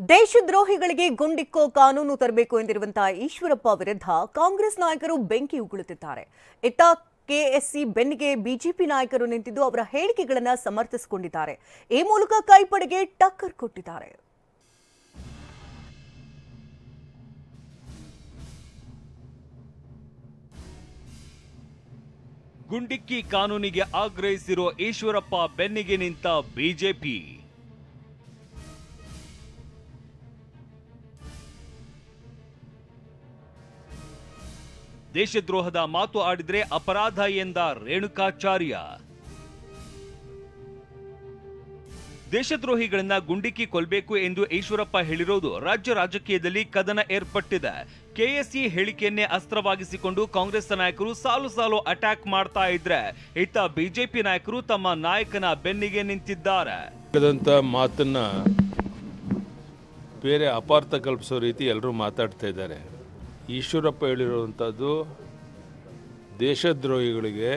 ದೇಶದ್ರೋಹಿಗಳಿಗೆ ಗುಂಡಿಕ್ಕೋ ಕಾನೂನು ತರಬೇಕು ಎಂದಿರುವಂತಹ ಈಶ್ವರಪ್ಪ ವಿರುದ್ಧ ಕಾಂಗ್ರೆಸ್ ನಾಯಕರು ಬೆಂಕಿ ಉಗುಳುತ್ತಿದ್ದಾರೆ. ಇತ್ತ ಕೆಎಸ್ಸಿ ಬೆನ್ನಿಗೆ ಬಿಜೆಪಿ ನಾಯಕರು ನಿಂತಿದ್ದು ಅವರ ಹೇಳಿಕೆಗಳನ್ನು ಸಮರ್ಥಿಸಿಕೊಂಡಿದ್ದಾರೆ. ಈ ಮೂಲಕ ಕೈಪಡೆಗೆ ಟಕ್ಕರ್ ಕೊಟ್ಟಿದ್ದಾರೆ. ಗುಂಡಿಕ್ಕಿ ಕಾನೂನಿಗೆ ಆಗ್ರಹಿಸಿರುವ ಈಶ್ವರಪ್ಪ ಬೆನ್ನಿಗೆ ನಿಂತ ಬಿಜೆಪಿ. ದೇಶದ್ರೋಹದ ಮಾತು ಆಡಿದ್ರೆ ಅಪರಾಧ ಎಂದ ರೇಣುಕಾಚಾರ್ಯ. ದೇಶದ್ರೋಹಿಗಳನ್ನ ಗುಂಡಿಕ್ಕಿ ಕೊಲ್ಲಬೇಕು ಎಂದು ಈಶ್ವರಪ್ಪ ಹೇಳಿರೋದು ರಾಜ್ಯ ರಾಜಕೀಯದಲ್ಲಿ ಕದನ ಏರ್ಪಟ್ಟಿದೆ. ಕೆಎಸ್ಸಿ ಹೇಳಿಕೆಯನ್ನೇ ಅಸ್ತ್ರವಾಗಿಸಿಕೊಂಡು ಕಾಂಗ್ರೆಸ್ ನಾಯಕರು ಸಾಲು ಸಾಲು ಅಟ್ಯಾಕ್ ಮಾಡ್ತಾ ಇದ್ರೆ, ಇತ್ತ ಬಿಜೆಪಿ ನಾಯಕರು ತಮ್ಮ ನಾಯಕನ ಬೆನ್ನಿಗೆ ನಿಂತಿದ್ದಾರೆ. ಮಾತನ್ನ ಬೇರೆ ಅಪಾರ್ಥ ಕಲ್ಪಿಸೋ ರೀತಿ ಎಲ್ಲರೂ ಮಾತಾಡ್ತಾ ಇದ್ದಾರೆ. ಈಶ್ವರಪ್ಪ ಹೇಳಿರುವಂಥದ್ದು ದೇಶದ್ರೋಹಿಗಳಿಗೆ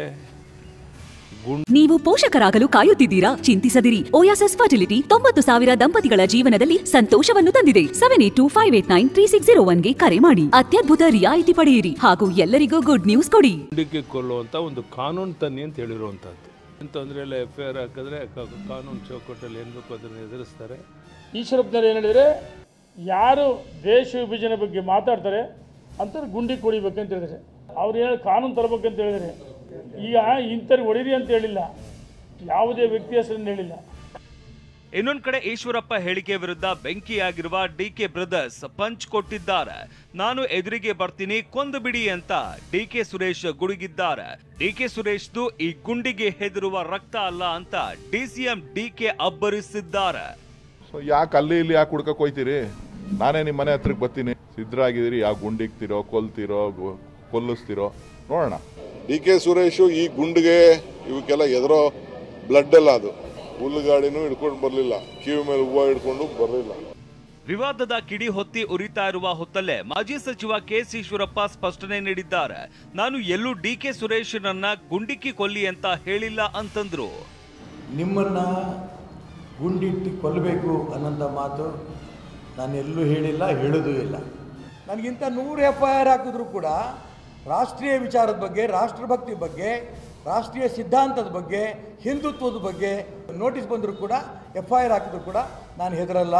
ನೀವು ಪೋಷಕರಾಗಲು ಕಾಯುತ್ತಿದ್ದೀರಾ? ಚಿಂತಿಸದಿರಿ. ಓಯಾಸಿಸ್ ಫರ್ಟಿಲಿಟಿ 90,000 ದಂಪತಿಗಳ ಜೀವನದಲ್ಲಿ ಸಂತೋಷವನ್ನು ತಂದಿದೆ. 7825893601 ಗೆ ಕರೆ ಮಾಡಿ ಅತ್ಯದ್ಭುತ ರಿಯಾಯಿತಿ ಪಡೆಯಿರಿ ಹಾಗೂ ಎಲ್ಲರಿಗೂ ಗುಡ್ ನ್ಯೂಸ್ ಕೊಡಿ. ಗುಂಡಿಕ್ಕಿ ಕೊಲ್ಲುವಂತ ಒಂದು ಕಾನೂನು ತನ್ನಿ ಅಂತ ಹೇಳಿರುವಂತದ್ದು. ಅಂತಂದ್ರೆ ಎಲ್ಲ FIR ಹಾಕಿದ್ರೆ ಕಾನೂನು ಚೌಕಟ್ಟಲ್ಲಿ ಏನ್ ಬೇಕು ಅದನ್ನು ಎದುರಿಸ್ತಾರೆ. ಈಶ್ವರಪ್ಪನವರು ಏನು ಹೇಳಿದರೆ, ಯಾರು ದೇಶ ವಿಭಜನೆ ಬಗ್ಗೆ ಮಾತಾಡ್ತಾರೆ ಅಂತ ಗುಂಡಿ ಕೊಡಿಬೇಕಂತ ಹೇಳಿದರೆ, ಅವ್ರು ಏನು ಕಾನೂನು ತರಬೇಕಂತ ಹೇಳಿದರೆ, ಈಗ ಇಂಥವ್ರಿಗೆ ಹೊಡೀರಿ ಅಂತ ಹೇಳಿಲ್ಲ, ಯಾವುದೇ ವ್ಯಕ್ತಿ ಹೆಸರನ್ನು ಹೇಳಿಲ್ಲ. ಇನ್ನೊಂದು ಕಡೆ ಈಶ್ವರಪ್ಪ ಹೇಳಿಕೆ ವಿರುದ್ಧ ಬೆಂಕಿಯಾಗಿರುವ ಡಿಕೆ ಬ್ರದರ್ಸ್ ಪಂಚ್ ಕೊಟ್ಟಿದ್ದಾರೆ. ನಾನು ಎದುರಿಗೆ ಬರ್ತೀನಿ, ಕೊಂದು ಬಿಡಿ ಅಂತ ಡಿಕೆ ಸುರೇಶ್ ಗುಡುಗಿದ್ದಾರೆ. ಡಿಕೆ ಸುರೇಶ್ದು ಈ ಗುಂಡಿಗೆ ಹೆದರುವ ರಕ್ತ ಅಲ್ಲ ಅಂತ ಡಿಸಿಎಂ ಡಿಕೆ ಅಬ್ಬರಿಸಿದ್ದಾರೆ. ಯಾಕೆ ಅಲ್ಲಿ ಇಲ್ಲಿ ಯಾಕೆ ಹುಡ್ಕಕ್ ಹೋಯ್ತೀರಿ? ನಾನೇ ನಿಮ್ಮ ಮನೆ ಹತ್ರಕ್ಕೆ ಬರ್ತೀನಿ, ಸಿದ್ಧರಾಗಿದ್ದೀರಿ. ಯಾವ ಗುಂಡಿಕ್ತಿರೋ, ಕೊಲ್ತಿರೋ, ಕೊಲ್ಲಿಸ್ತಿರೋ ನೋಡೋಣ. ಡಿಕೆ ಸುರೇಶು ಈ ಗುಂಡಿಗೆ ಇವಕ್ಕೆಲ್ಲ ಎದರೋ ಬ್ಲಡ್ ಅಲ್ಲ, ಅದು ಹುಲ್ಲುಗಾಡಿನೂ ಹಿಡ್ಕೊಂಡು ಬರಲಿಲ್ಲ, ಕಿವಿ ಮೇಲೆ ಹೂವು ಹಿಡ್ಕೊಂಡು ಬರಲಿಲ್ಲ. ವಿವಾದದ ಕಿಡಿ ಹೊತ್ತಿ ಉರಿತಾ ಇರುವ ಹೊತ್ತಲ್ಲೇ ಮಾಜಿ ಸಚಿವ ಕೆಎಸ್ ಈಶ್ವರಪ್ಪ ಸ್ಪಷ್ಟನೆ ನೀಡಿದ್ದಾರೆ. ನಾನು ಎಲ್ಲೂ ಡಿಕೆ ಸುರೇಶನನ್ನ ಗುಂಡಿಕ್ಕಿ ಕೊಲ್ಲಿ ಅಂತ ಹೇಳಿಲ್ಲ ಅಂತಂದ್ರು. ನಿಮ್ಮನ್ನ ಗುಂಡಿಟ್ಟು ಕೊಲ್ಲಬೇಕು ಅನ್ನೋಂಥ ಮಾತು ನಾನು ಎಲ್ಲೂ ಹೇಳಿಲ್ಲ, ಹೇಳೋದೂ ಇಲ್ಲ. ನನಗಿಂತ 100 FIR ಹಾಕಿದ್ರು ಕೂಡ ರಾಷ್ಟ್ರೀಯ ವಿಚಾರದ ಬಗ್ಗೆ, ರಾಷ್ಟ್ರಭಕ್ತಿ ಬಗ್ಗೆ, ರಾಷ್ಟ್ರೀಯ ಸಿದ್ಧಾಂತದ ಬಗ್ಗೆ, ಹಿಂದುತ್ವದ ಬಗ್ಗೆ ನೋಟಿಸ್ ಬಂದರೂ ಕೂಡ, FIR ಹಾಕಿದ್ರು ಕೂಡ ನಾನು ಹೆದರಲ್ಲ.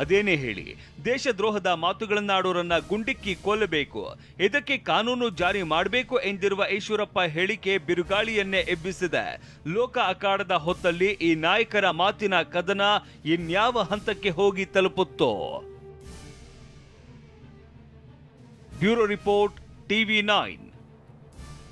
ಅದೇನೇ ಹೇಳಿ, ದೇಶದ್ರೋಹದ ಮಾತುಗಳನ್ನಾಡೋರನ್ನ ಗುಂಡಿಕ್ಕಿ ಕೊಲ್ಲಬೇಕು, ಇದಕ್ಕೆ ಕಾನೂನು ಜಾರಿ ಮಾಡಬೇಕು ಎಂದಿರುವ ಈಶ್ವರಪ್ಪ ಹೇಳಿಕೆ ಬಿರುಗಾಳಿಯನ್ನೇ ಎಬ್ಬಿಸಿದೆ. ಲೋಕ ಅಖಾಡದ ಹೊತ್ತಲ್ಲಿ ಈ ನಾಯಕರ ಮಾತಿನ ಕದನ ಇನ್ಯಾವ ಹಂತಕ್ಕೆ ಹೋಗಿ ತಲುಪುತ್ತೋ. Bureau report, TV9.